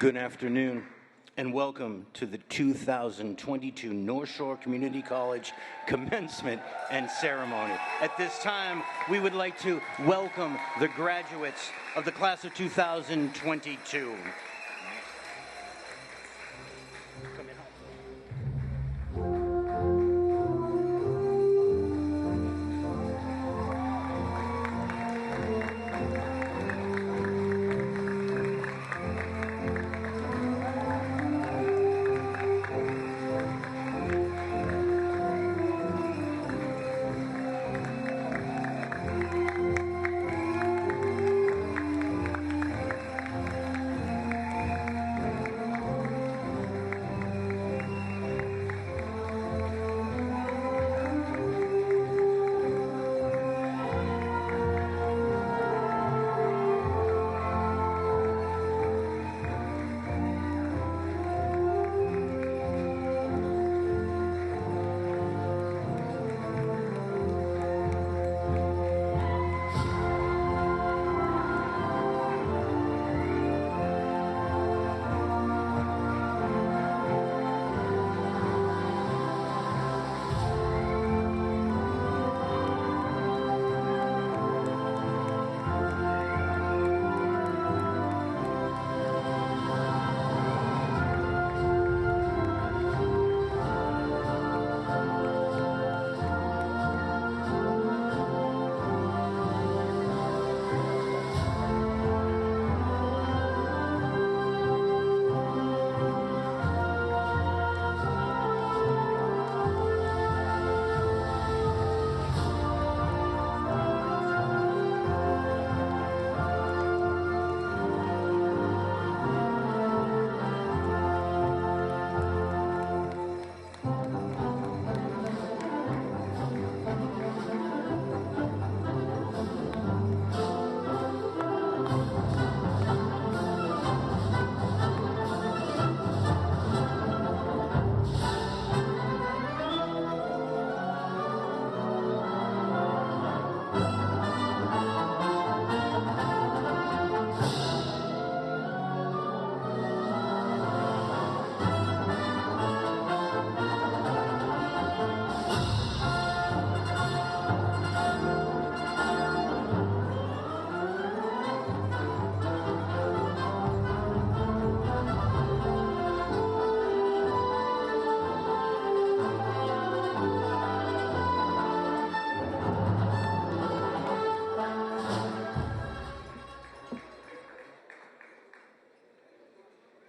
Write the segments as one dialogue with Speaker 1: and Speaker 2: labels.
Speaker 1: Good afternoon, and welcome to the 2022 North Shore Community College Commencement and Ceremony. At this time, we would like to welcome the graduates of the class of 2022.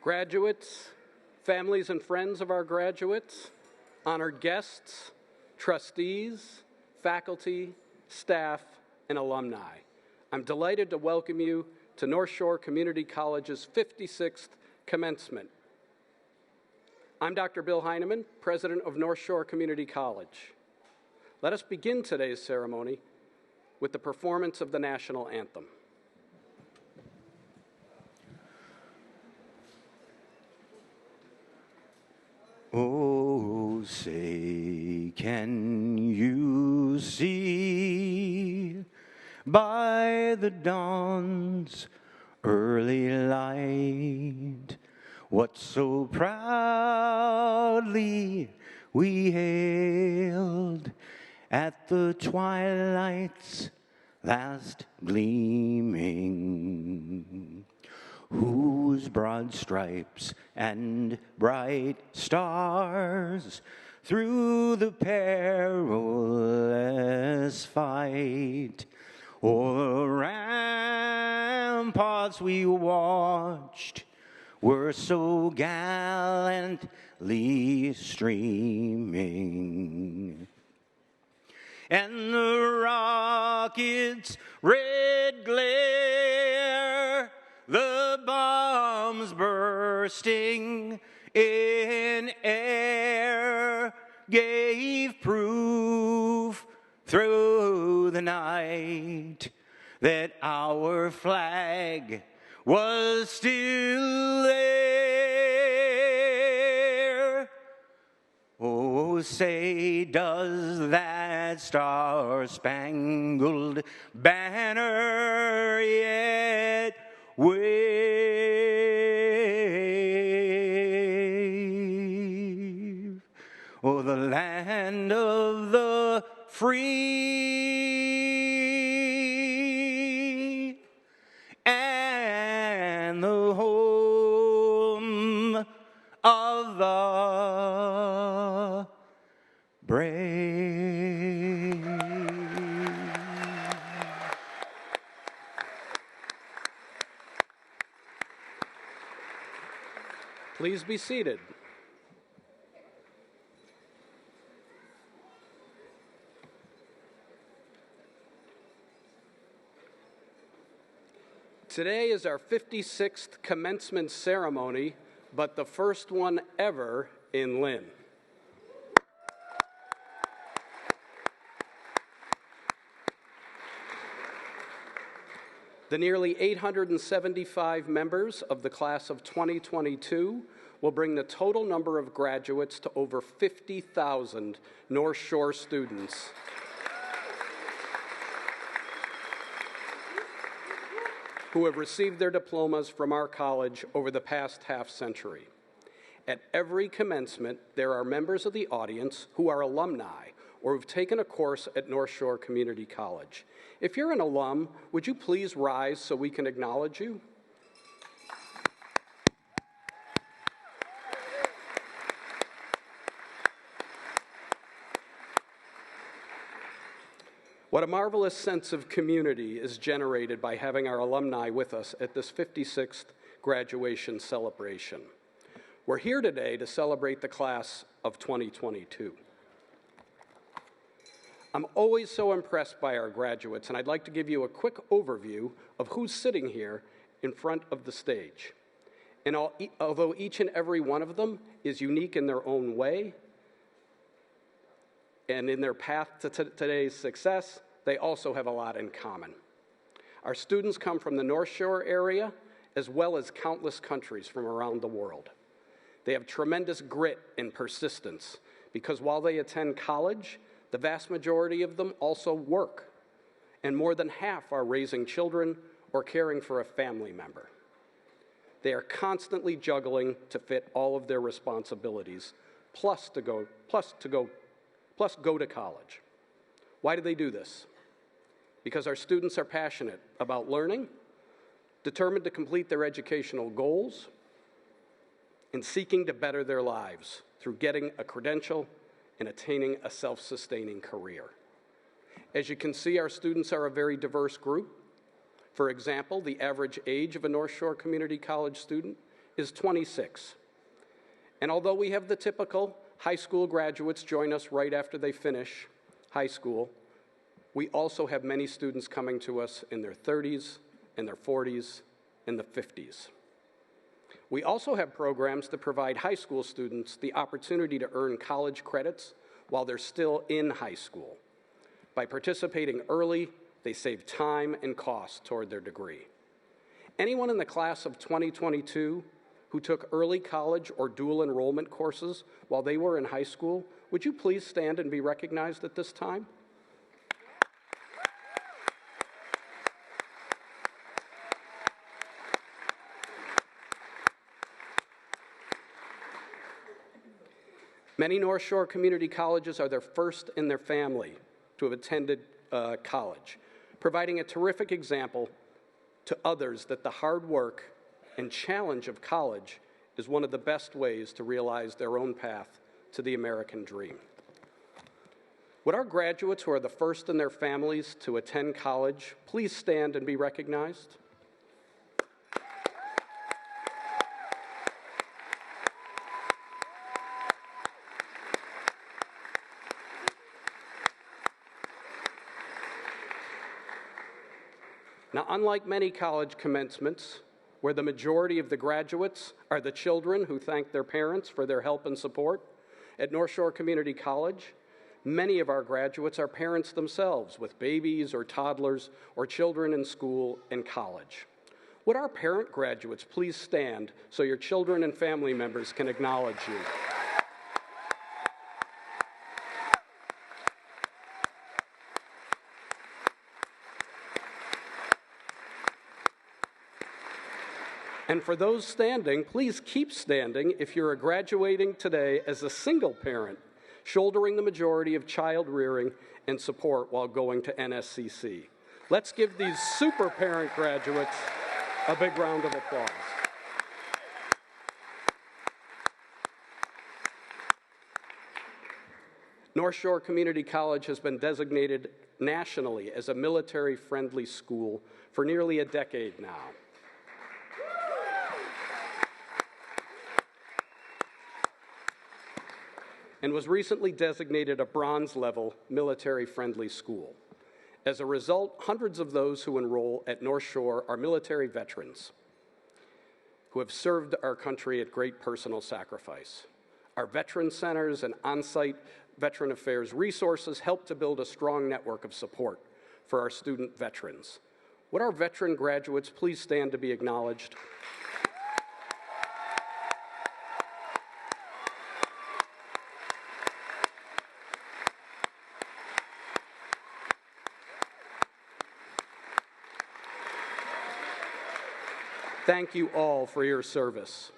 Speaker 2: Graduates, families and friends of our graduates, honored guests, trustees, faculty, staff, and alumni, I'm delighted to welcome you to North Shore Community College's 56th commencement. I'm Dr. Bill Heineman, president of North Shore Community College. Let us begin today's ceremony with the performance of the national anthem.
Speaker 1: Oh, say, can you see by the dawn's early light what so proudly we hailed at the twilight's last gleaming? Whose broad stripes and bright stars through the perilous fight o'er ramparts we watched were so gallantly streaming. And the rocket's red glare, the bombs bursting in air, gave proof through the night that our flag was still there. Oh, say, does that star-spangled banner yet wave free and the home of the brave.
Speaker 2: Please be seated. Today is our 56th commencement ceremony, but the first one ever in Lynn. The nearly 875 members of the class of 2022 will bring the total number of graduates to over 50,000 North Shore students. Who have received their diplomas from our college over the past half-century. At every commencement, there are members of the audience who are alumni or who've taken a course at North Shore Community College. If you're an alum, would you please rise so we can acknowledge you? What a marvelous sense of community is generated by having our alumni with us at this 56th graduation celebration. We're here today to celebrate the class of 2022. I'm always so impressed by our graduates, and I'd like to give you a quick overview of who's sitting here in front of the stage. And although each and every one of them is unique in their own way, and in their path to today's success, they also have a lot in common. Our students come from the North Shore area, as well as countless countries from around the world. They have tremendous grit and persistence, because while they attend college, the vast majority of them also work, and more than half are raising children or caring for a family member. They are constantly juggling to fit all of their responsibilities, plus go to college. Why do they do this? Because our students are passionate about learning, determined to complete their educational goals, and seeking to better their lives through getting a credential and attaining a self-sustaining career. As you can see, our students are a very diverse group. For example, the average age of a North Shore Community College student is 26. And although we have the typical high school graduates join us right after they finish high school, we also have many students coming to us in their 30s, in their 40s, and the 50s. We also have programs to provide high school students the opportunity to earn college credits while they're still in high school. By participating early, they save time and cost toward their degree. Anyone in the class of 2022 who took early college or dual enrollment courses while they were in high school, would you please stand and be recognized at this time? Many North Shore community colleges are their first in their family to have attended college, providing a terrific example to others that the hard work and challenge of college is one of the best ways to realize their own path to the American dream. Would our graduates who are the first in their families to attend college please stand and be recognized? Now, unlike many college commencements, where the majority of the graduates are the children who thank their parents for their help and support, at North Shore Community College, many of our graduates are parents themselves with babies or toddlers or children in school and college. Would our parent graduates please stand so your children and family members can acknowledge you? And for those standing, please keep standing if you're graduating today as a single parent, shouldering the majority of child rearing and support while going to NSCC. Let's give these super parent graduates a big round of applause. North Shore Community College has been designated nationally as a military-friendly school for nearly a decade now. And was recently designated a bronze-level military-friendly school. As a result, hundreds of those who enroll at North Shore are military veterans who have served our country at great personal sacrifice. Our veteran centers and on-site Veteran Affairs resources help to build a strong network of support for our student veterans. Would our veteran graduates please stand to be acknowledged? Thank you all for your service.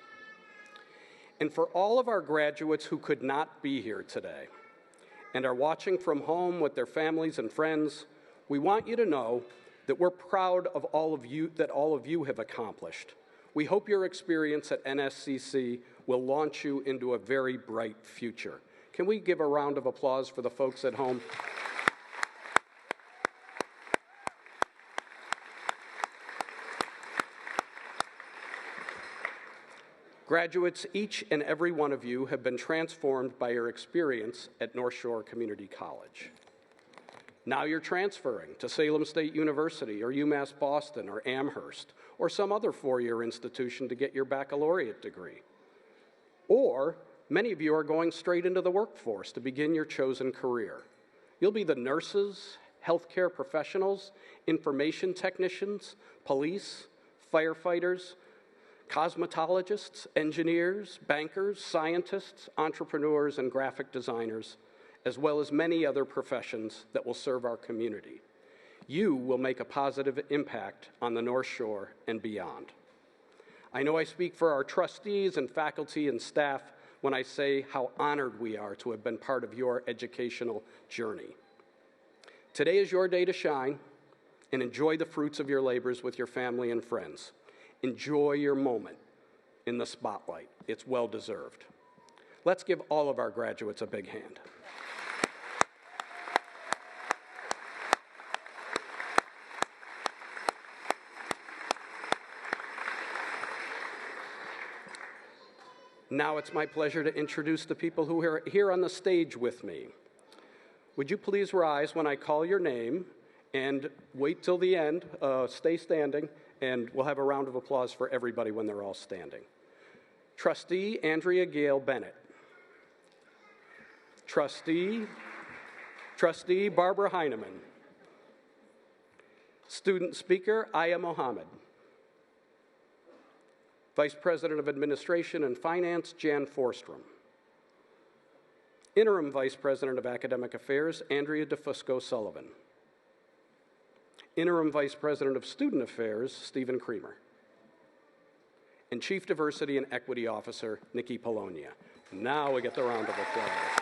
Speaker 2: And for all of our graduates who could not be here today and are watching from home with their families and friends, we want you to know that we're proud of all of you have accomplished. We hope your experience at NSCC will launch you into a very bright future. Can we give a round of applause for the folks at home? Graduates, each and every one of you have been transformed by your experience at North Shore Community College. Now you're transferring to Salem State University or UMass Boston or Amherst or some other four-year institution to get your baccalaureate degree. Or many of you are going straight into the workforce to begin your chosen career. You'll be the nurses, healthcare professionals, information technicians, police, firefighters, cosmetologists, engineers, bankers, scientists, entrepreneurs, and graphic designers, as well as many other professions that will serve our community. You will make a positive impact on the North Shore and beyond. I know I speak for our trustees and faculty and staff when I say how honored we are to have been part of your educational journey. Today is your day to shine and enjoy the fruits of your labors with your family and friends. Enjoy your moment in the spotlight. It's well-deserved. Let's give all of our graduates a big hand. Now it's my pleasure to introduce the people who are here on the stage with me. Would you please rise when I call your name and wait till the end, stay standing, and we'll have a round of applause for everybody when they're all standing. Trustee Andrea Gale Bennett. Trustee Barbara Heineman. Student Speaker Aya Mohammed. Vice President of Administration and Finance Jan Forstrom. Interim Vice President of Academic Affairs Andrea DeFusco Sullivan. Interim Vice President of Student Affairs, Stephen Creamer. And Chief Diversity and Equity Officer, Nikki Polonia. Now we get the round of applause.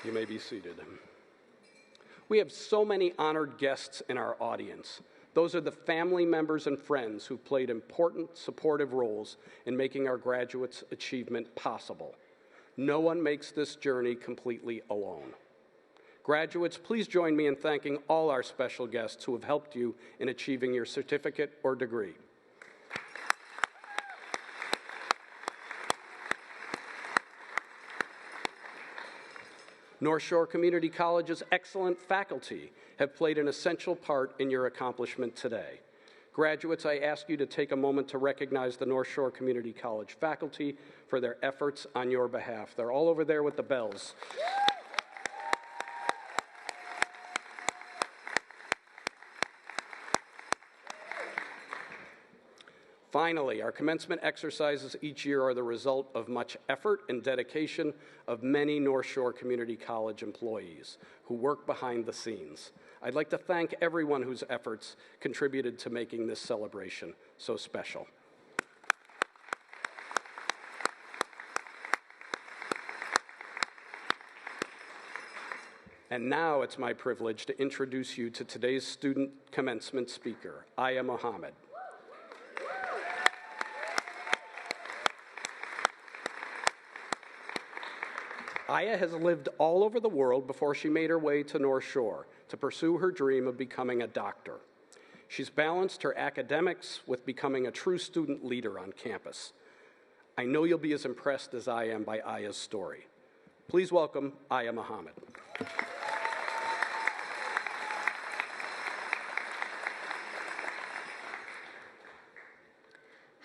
Speaker 2: You may be seated. We have so many honored guests in our audience. Those are the family members and friends who played important supportive roles in making our graduates' achievement possible. No one makes this journey completely alone. Graduates, please join me in thanking all our special guests who have helped you in achieving your certificate or degree. North Shore Community College's excellent faculty have played an essential part in your accomplishment today. Graduates, I ask you to take a moment to recognize the North Shore Community College faculty for their efforts on your behalf. They're all over there with the bells. Finally, our commencement exercises each year are the result of much effort and dedication of many North Shore Community College employees who work behind the scenes. I'd like to thank everyone whose efforts contributed to making this celebration so special. And now it's my privilege to introduce you to today's student commencement speaker, Aya Muhammad. Aya has lived all over the world before she made her way to North Shore to pursue her dream of becoming a doctor. She's balanced her academics with becoming a true student leader on campus. I know you'll be as impressed as I am by Aya's story. Please welcome Aya Muhammad.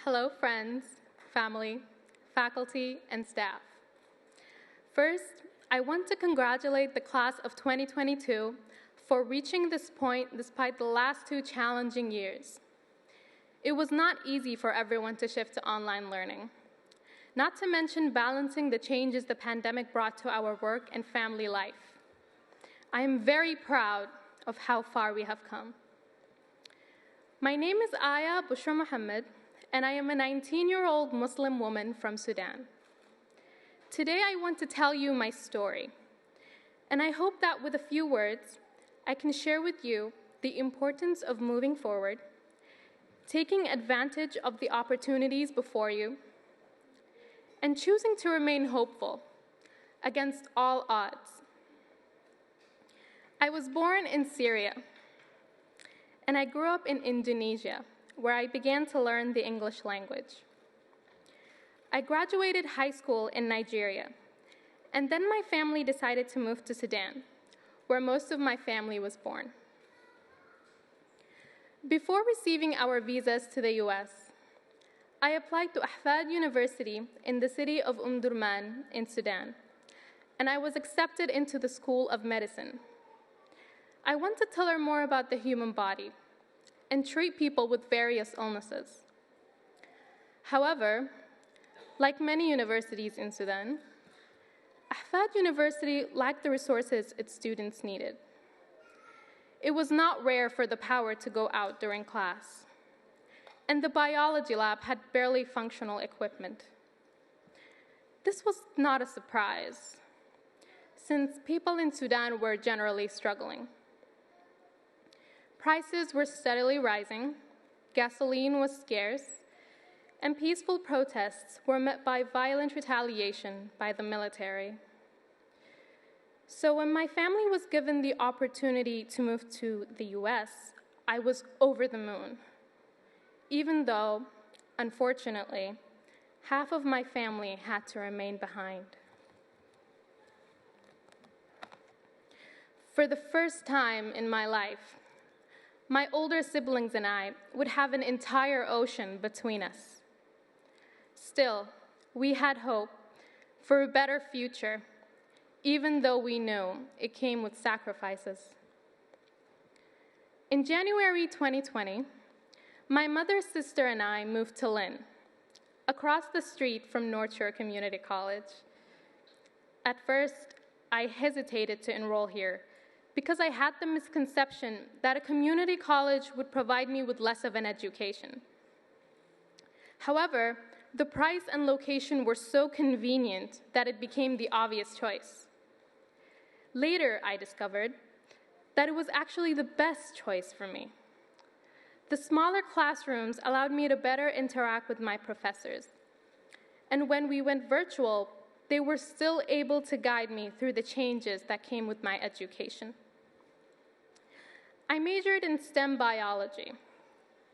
Speaker 3: Hello, friends, family, faculty, and staff. First, I want to congratulate the class of 2022 for reaching this point despite the last 2 challenging years. It was not easy for everyone to shift to online learning, not to mention balancing the changes the pandemic brought to our work and family life. I am very proud of how far we have come. My name is Aya Bushra Muhammad, and I am a 19-year-old Muslim woman from Sudan. Today I want to tell you my story, and I hope that with a few words, I can share with you the importance of moving forward, taking advantage of the opportunities before you, and choosing to remain hopeful against all odds. I was born in Syria, and I grew up in Indonesia, where I began to learn the English language. I graduated high school in Nigeria, and then my family decided to move to Sudan, where most of my family was born. Before receiving our visas to the US, I applied to Ahfad University in the city of Durman in Sudan, and I was accepted into the School of Medicine. I wanted to learn more about the human body and treat people with various illnesses. However, like many universities in Sudan, Ahfad University lacked the resources its students needed. It was not rare for the power to go out during class, and the biology lab had barely functional equipment. This was not a surprise, since people in Sudan were generally struggling. Prices were steadily rising, gasoline was scarce, and peaceful protests were met by violent retaliation by the military. So when my family was given the opportunity to move to the US, I was over the moon, even though, unfortunately, half of my family had to remain behind. For the first time in my life, my older siblings and I would have an entire ocean between us. Still, we had hope for a better future, even though we knew it came with sacrifices. In January 2020, my mother's sister and I moved to Lynn, across the street from North Shore Community College. At first, I hesitated to enroll here because I had the misconception that a community college would provide me with less of an education. However, the price and location were so convenient that it became the obvious choice. Later, I discovered that it was actually the best choice for me. The smaller classrooms allowed me to better interact with my professors. And when we went virtual, they were still able to guide me through the changes that came with my education. I majored in STEM biology,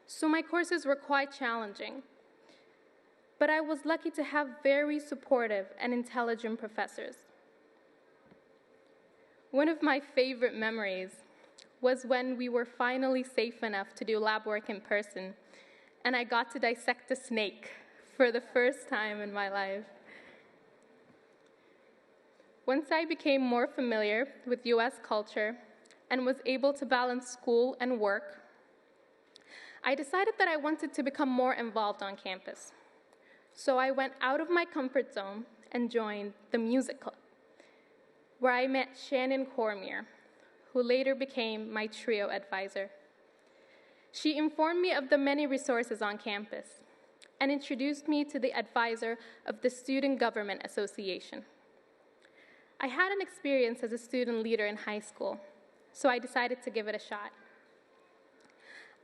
Speaker 3: so my courses were quite challenging. But I was lucky to have very supportive and intelligent professors. One of my favorite memories was when we were finally safe enough to do lab work in person, and I got to dissect a snake for the first time in my life. Once I became more familiar with US culture and was able to balance school and work, I decided that I wanted to become more involved on campus. So I went out of my comfort zone and joined the music club, where I met Shannon Cormier, who later became my trio advisor. She informed me of the many resources on campus and introduced me to the advisor of the Student Government Association. I had an experience as a student leader in high school, so I decided to give it a shot.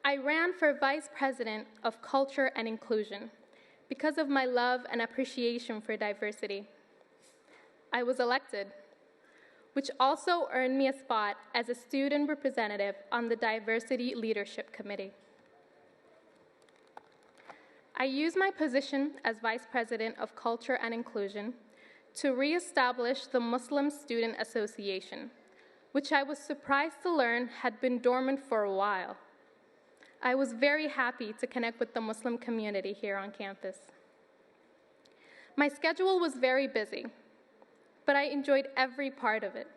Speaker 3: I ran for Vice President of Culture and Inclusion because of my love and appreciation for diversity. I was elected, which also earned me a spot as a student representative on the Diversity Leadership Committee. I used my position as Vice President of Culture and Inclusion to reestablish the Muslim Student Association, which I was surprised to learn had been dormant for a while. I was very happy to connect with the Muslim community here on campus. My schedule was very busy, but I enjoyed every part of it.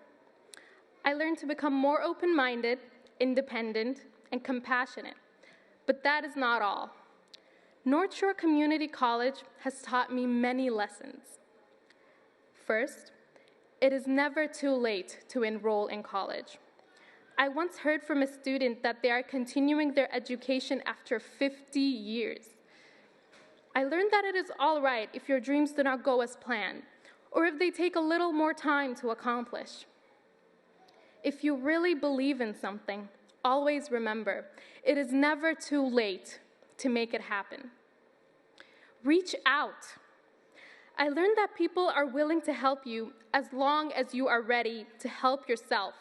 Speaker 3: I learned to become more open-minded, independent, and compassionate, but that is not all. North Shore Community College has taught me many lessons. First, it is never too late to enroll in college. I once heard from a student that they are continuing their education after 50 years. I learned that it is all right if your dreams do not go as planned, or if they take a little more time to accomplish. If you really believe in something, always remember, it is never too late to make it happen. Reach out. I learned that people are willing to help you as long as you are ready to help yourself.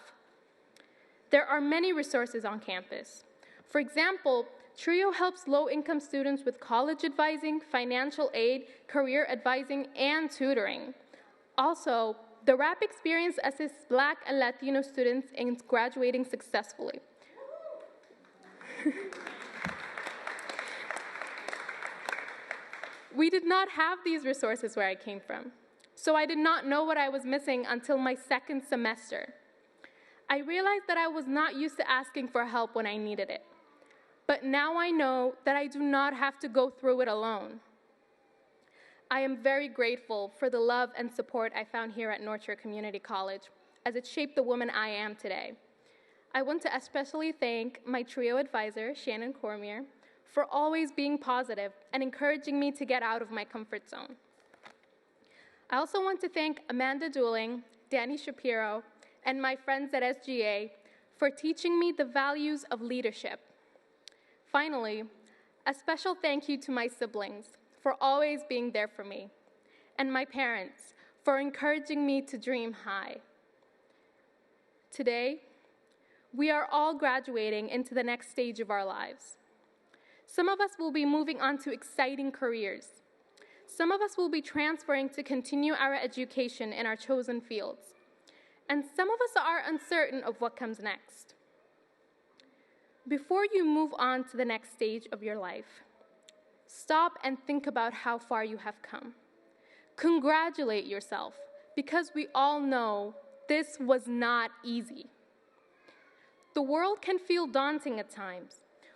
Speaker 3: There are many resources on campus. For example, TRIO helps low-income students with college advising, financial aid, career advising, and tutoring. Also, the RAP experience assists Black and Latino students in graduating successfully. We did not have these resources where I came from, so I did not know what I was missing until my second semester. I realized that I was not used to asking for help when I needed it, but now I know that I do not have to go through it alone. I am very grateful for the love and support I found here at North Shore Community College, as it shaped the woman I am today. I want to especially thank my TRIO advisor, Shannon Cormier, for always being positive and encouraging me to get out of my comfort zone. I also want to thank Amanda Dooling, Danny Shapiro, and my friends at SGA for teaching me the values of leadership. Finally, a special thank you to my siblings for always being there for me, and my parents for encouraging me to dream high. Today, we are all graduating into the next stage of our lives. Some of us will be moving on to exciting careers. Some of us will be transferring to continue our education in our chosen fields. And some of us are uncertain of what comes next. Before you move on to the next stage of your life, stop and think about how far you have come. Congratulate yourself, because we all know this was not easy. The world can feel daunting at times.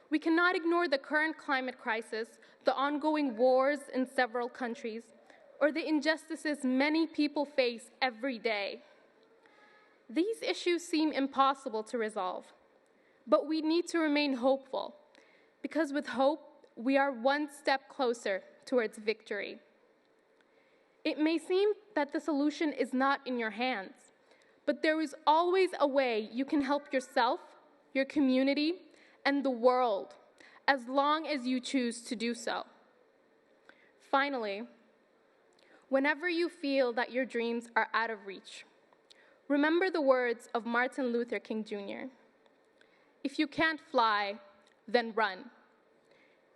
Speaker 3: We cannot ignore the current climate crisis, the ongoing wars in several countries, or the injustices many people face every day. These issues seem impossible to resolve, but we need to remain hopeful, because with hope, we are one step closer towards victory. It may seem that the solution is not in your hands, but there is always a way you can help yourself, your community, and the world, as long as you choose to do so. Finally, whenever you feel that your dreams are out of reach, remember the words of Martin Luther King Jr. If you can't fly, then run.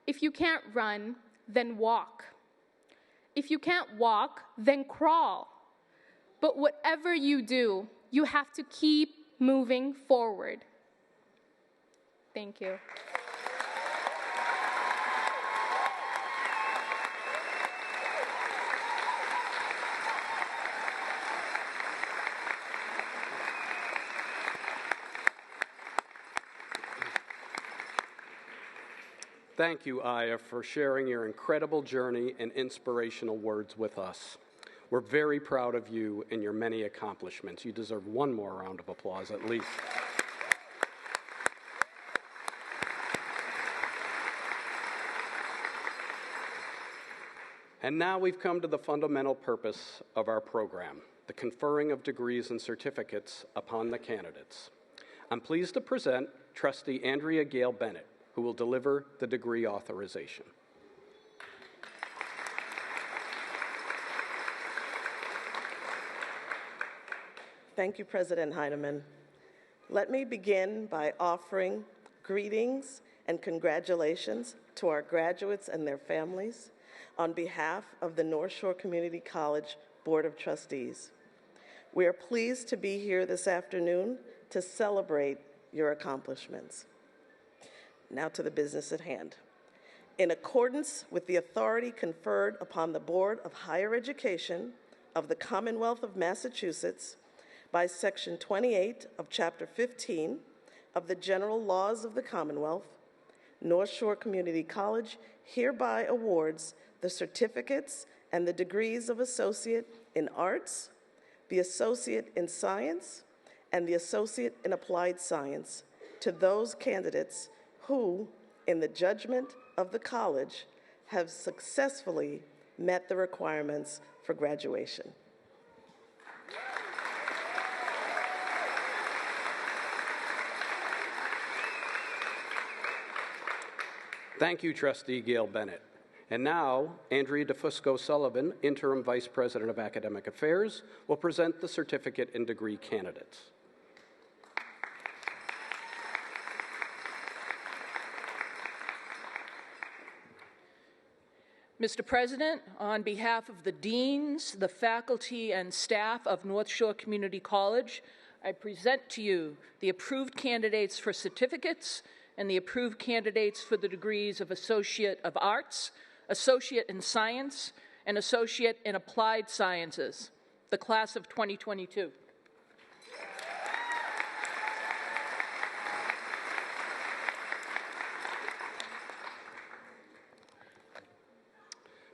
Speaker 3: If you can't run, then walk. If you can't walk, then crawl. But whatever you do, you have to keep moving forward. Thank you.
Speaker 2: Thank you, Aya, for sharing your incredible journey and inspirational words with us. We're very proud of you and your many accomplishments. You deserve one more round of applause at least. And now we've come to the fundamental purpose of our program, the conferring of degrees and certificates upon the candidates. I'm pleased to present Trustee Andrea Gale Bennett, who will deliver the degree authorization.
Speaker 4: Thank you, President Heinemann. Let me begin by offering greetings and congratulations to our graduates and their families on behalf of the North Shore Community College Board of Trustees. We are pleased to be here this afternoon to celebrate your accomplishments. Now to the business at hand. In accordance with the authority conferred upon the Board of Higher Education of the Commonwealth of Massachusetts by Section 28 of Chapter 15 of the General Laws of the Commonwealth, North Shore Community College hereby awards the certificates and the degrees of Associate in Arts, the Associate in Science, and the Associate in Applied Science to those candidates who, in the judgment of the college, have successfully met the requirements for graduation.
Speaker 2: Thank you, Trustee Gale Bennett. And now, Andrea DeFusco-Sullivan, Interim Vice President of Academic Affairs, will present the certificate and degree candidates.
Speaker 5: Mr. President, on behalf of the deans, the faculty, and staff of North Shore Community College, I present to you the approved candidates for certificates and the approved candidates for the degrees of Associate of Arts, Associate in Science, and Associate in Applied Sciences, the class of 2022.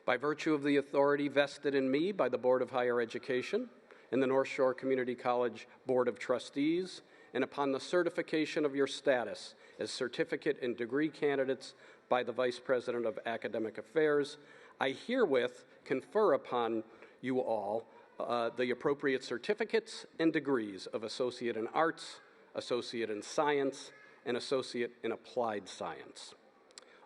Speaker 2: By virtue of the authority vested in me by the Board of Higher Education and the North Shore Community College Board of Trustees, and upon the certification of your status as certificate and degree candidates by the Vice President of Academic Affairs, I herewith confer upon you all the appropriate certificates and degrees of Associate in Arts, Associate in Science, and Associate in Applied Science.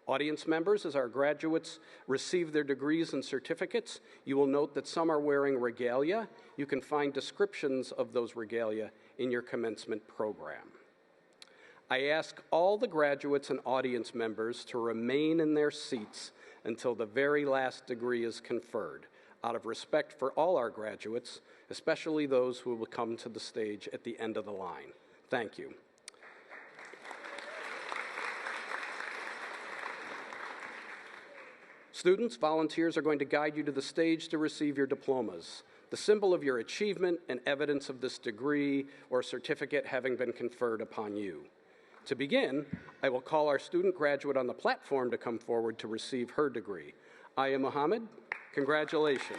Speaker 2: Audience members, as our graduates receive their degrees and certificates, you will note that some are wearing regalia. You can find descriptions of those regalia in your commencement program. I ask all the graduates and audience members to remain in their seats until the very last degree is conferred, out of respect for all our graduates, especially those who will come to the stage at the end of the line. Thank you. Students, volunteers are going to guide you to the stage to receive your diplomas, the symbol of your achievement and evidence of this degree or certificate having been conferred upon you. To begin, I will call our student graduate on the platform to come forward to receive her degree. Aya Muhammad, congratulations.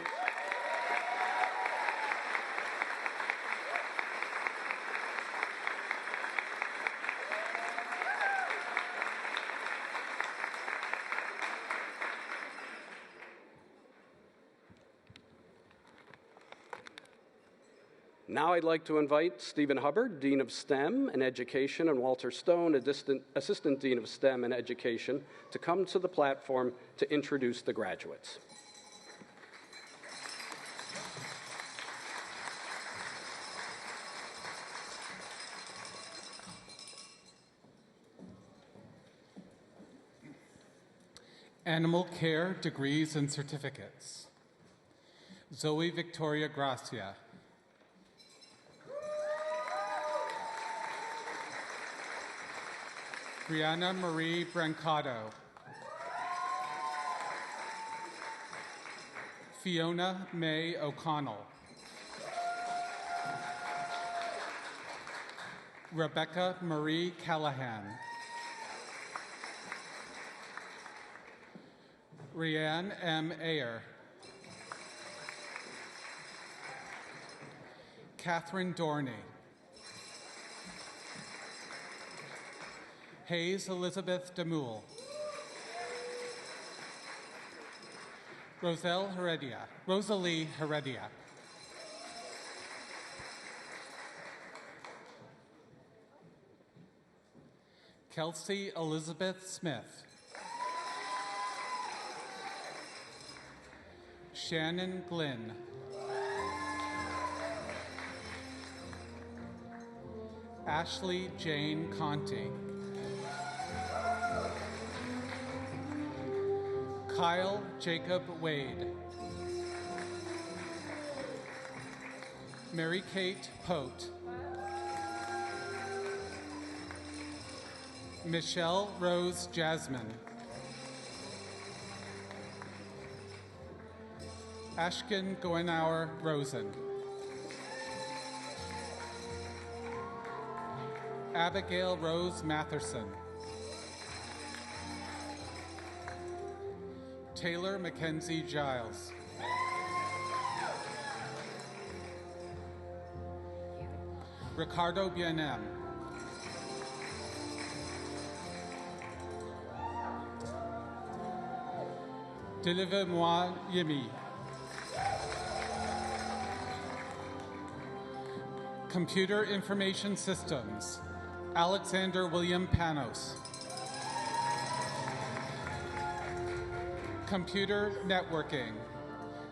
Speaker 2: Now I'd like to invite Stephen Hubbard, Dean of STEM and Education, and Walter Stone, Assistant Dean of STEM and Education, to come to the platform to introduce the graduates.
Speaker 6: Animal Care Degrees and Certificates. Zoe Victoria Gracia. Brianna Marie Brancato. Fiona May O'Connell. Rebecca Marie Callahan. Rianne M. Ayer. Catherine Dorney. Hayes Elizabeth Demoule. Rosalie Heredia. Kelsey Elizabeth Smith. Shannon Glynn. Ashley Jane Conti. Kyle Jacob Wade. Mary Kate Pote. Michelle Rose Jasmine. Ashkin Goenauer Rosen. Abigail Rose Matherson. Taylor Mackenzie Giles. Ricardo Bienem. Deliver-moi Yemi. Computer Information Systems, Alexander William Panos. Computer Networking,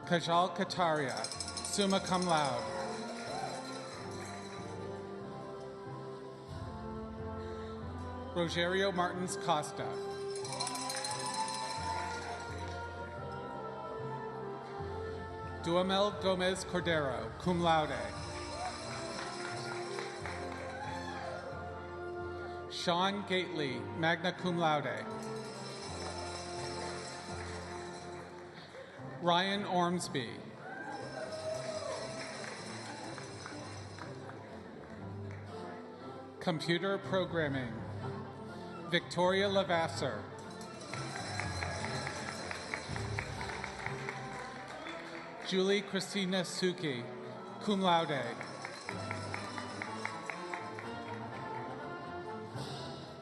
Speaker 6: Kajal Kataria, summa cum laude. Rogerio Martins Costa. Duhamel Gomez Cordero, cum laude. Sean Gately, magna cum laude. Ryan Ormsby. Computer Programming, Victoria Lavasser. Julie Christina Suki, cum laude.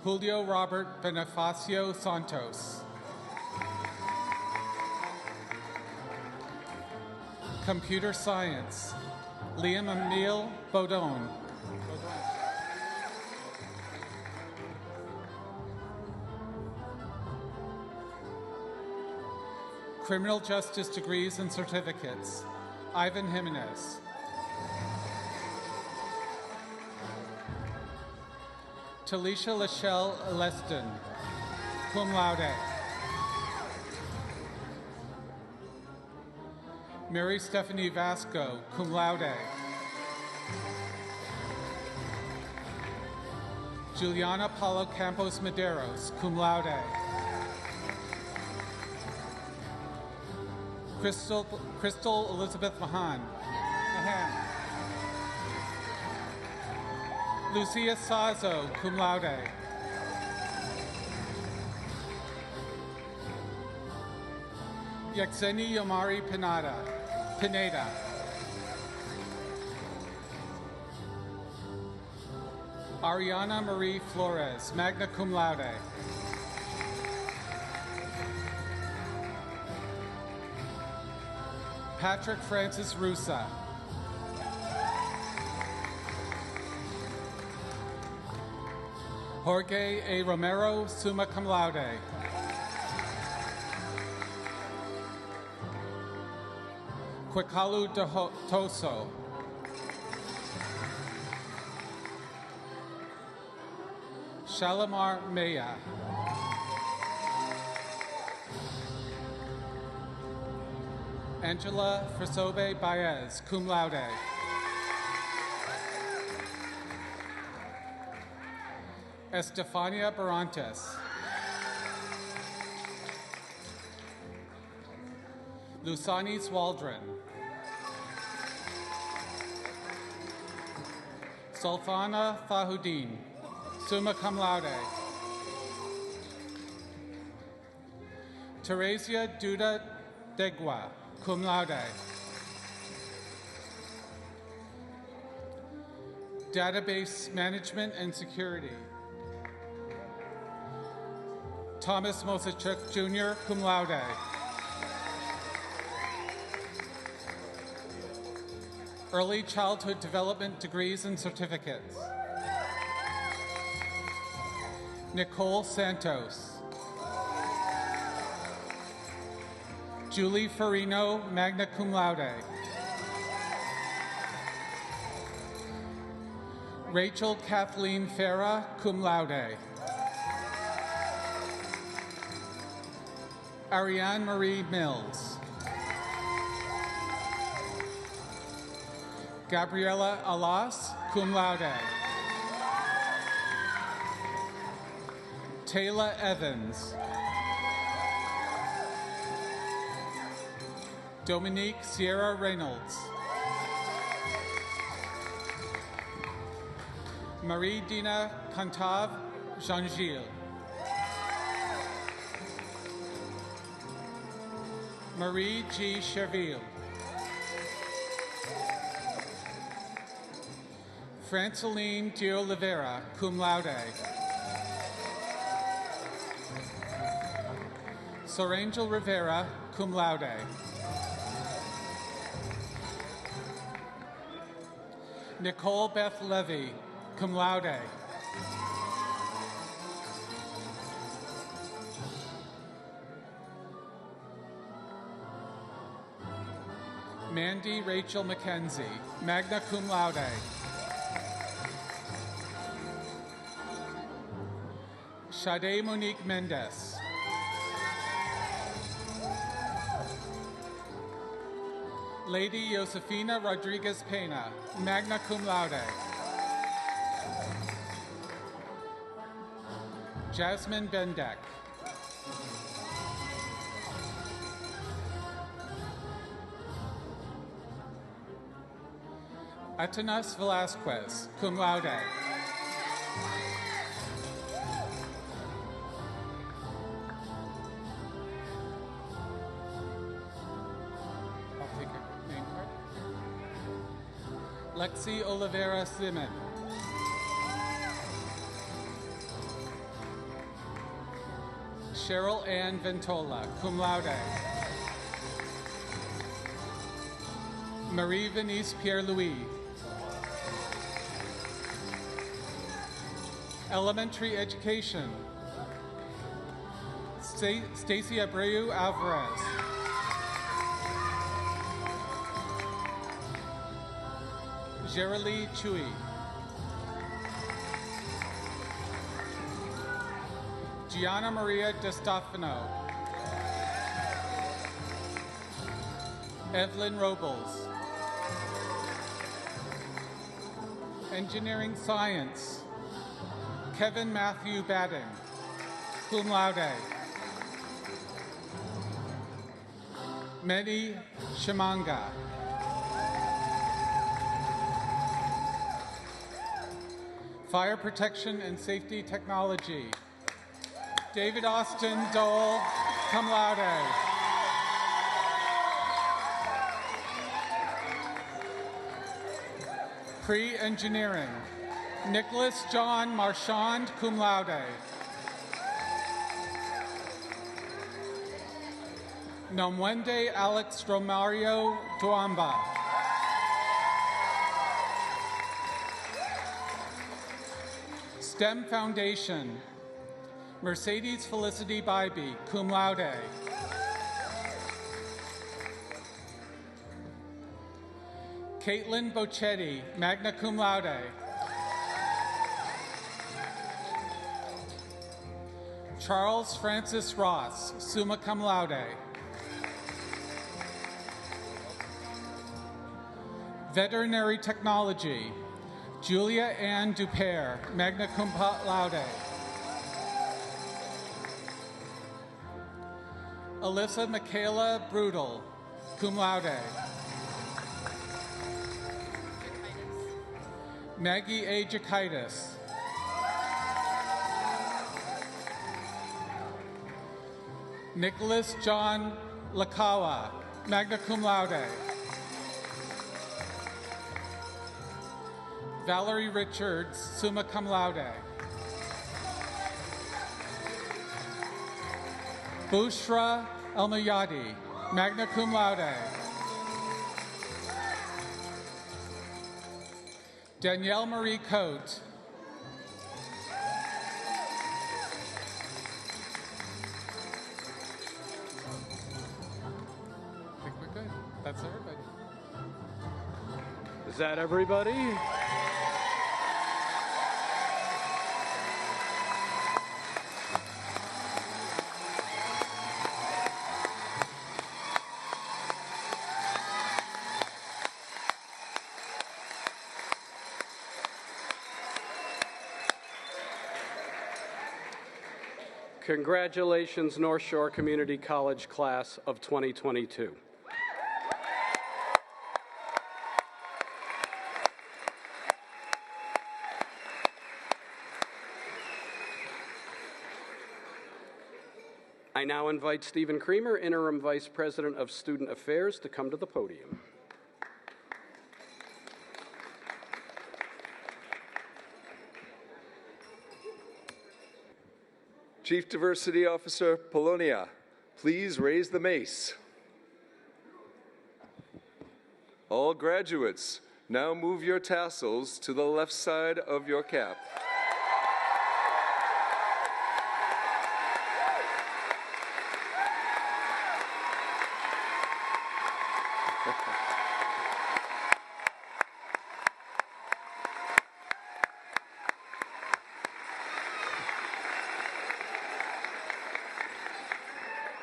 Speaker 6: Julio Robert Bonifacio Santos. Computer Science, Liam Emile Baudon. Criminal Justice Degrees and Certificates, Ivan Jimenez. Talisha Lachelle Leston, cum laude. Mary Stephanie Vasco, cum laude. Juliana Paulo Campos Medeiros, cum laude. Crystal Elizabeth Mahan. Lucia Sazo, cum laude. Yexeni Yomari Pineda. Ariana Marie Flores, magna cum laude. Patrick Francis Rusa. Jorge A. Romero, summa cum laude. Kwekalu Toso. Shalimar Maya. Angela Frisobe Baez, cum laude. Estefania Barantes. Lusanis Waldron. Sulfana Fahoudin, summa cum laude. Teresia Duda Degua, cum laude. Database Management and Security. Thomas Mosachuk Jr., cum laude. Early Childhood Development Degrees and Certificates. Nicole Santos. Julie Farino, magna cum laude. Rachel Kathleen Farah, cum laude. Ariane Marie Mills. Gabriela Alas, cum laude. Taylor Evans. Dominique Sierra Reynolds. Marie Dina Cantave Jean-Gilles. Marie G. Cherville. Franceline de Oliveira, cum laude. Sorangel Rivera, cum laude. Nicole Beth Levy, cum laude. Mandy Rachel McKenzie, magna cum laude. Sade Monique Mendez. Lady Josefina Rodriguez Pena, magna cum laude. Jasmine Bendeck. Atanas Velasquez, cum laude. I'll take a name card. Lexi Oliveira Simon. Cheryl Ann Ventola, cum laude. Marie Venice Pierre-Louis. Elementary Education. Stacy Abreu Alvarez. Geraldine Chui. Gianna Maria DeStefano. Evelyn Robles. Engineering Science. Kevin Matthew Batten, cum laude. Mehdi Shimanga. Fire Protection and Safety Technology. David Austin Dole, cum laude. Pre-engineering. Nicholas John Marchand, cum laude. Nomwende Alex Romario Duamba. STEM Foundation. Mercedes Felicity Bybee, cum laude. Caitlin Bocetti, magna cum laude. Charles Francis Ross, summa cum laude. Veterinary Technology. Julia Ann Dupere, magna cum laude. Alyssa Michaela Brudel, cum laude. Maggie A. Jakaitis. Nicholas John Lakawa, magna cum laude. Valerie Richards, summa cum laude. Bushra Elmayadi, magna cum laude. Danielle Marie Coate. That's everybody.
Speaker 2: Is that everybody? Congratulations, North Shore Community College class of 2022. I now invite Stephen Creamer, Interim Vice President of Student Affairs, to come to the podium.
Speaker 7: Chief Diversity Officer Polonia, please raise the mace. All graduates, now move your tassels to the left side of your cap.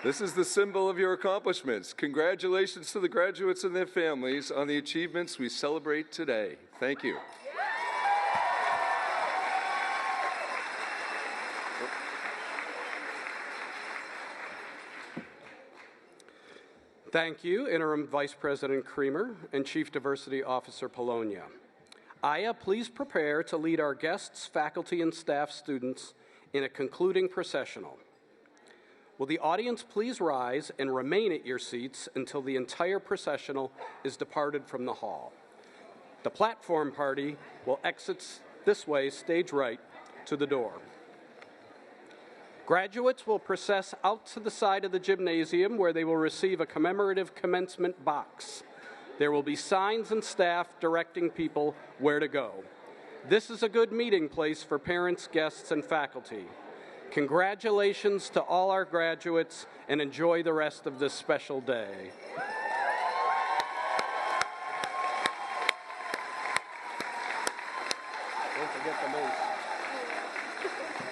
Speaker 7: This is the symbol of your accomplishments. Congratulations to the graduates and their families on the achievements we celebrate today. Thank you.
Speaker 2: Thank you, Interim Vice President Creamer and Chief Diversity Officer Polonia. Aya, please prepare to lead our guests, faculty, and staff students in a concluding processional. Will the audience please rise and remain at your seats until the entire processional is departed from the hall. The platform party will exit this way, stage right, to the door. Graduates will process out to the side of the gymnasium where they will receive a commemorative commencement box. There will be signs and staff directing people where to go. This is a good meeting place for parents, guests, and faculty. Congratulations to all our graduates, and enjoy the rest of this special day. Don't forget the mace.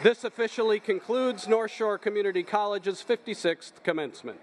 Speaker 2: This officially concludes North Shore Community College's 56th commencement.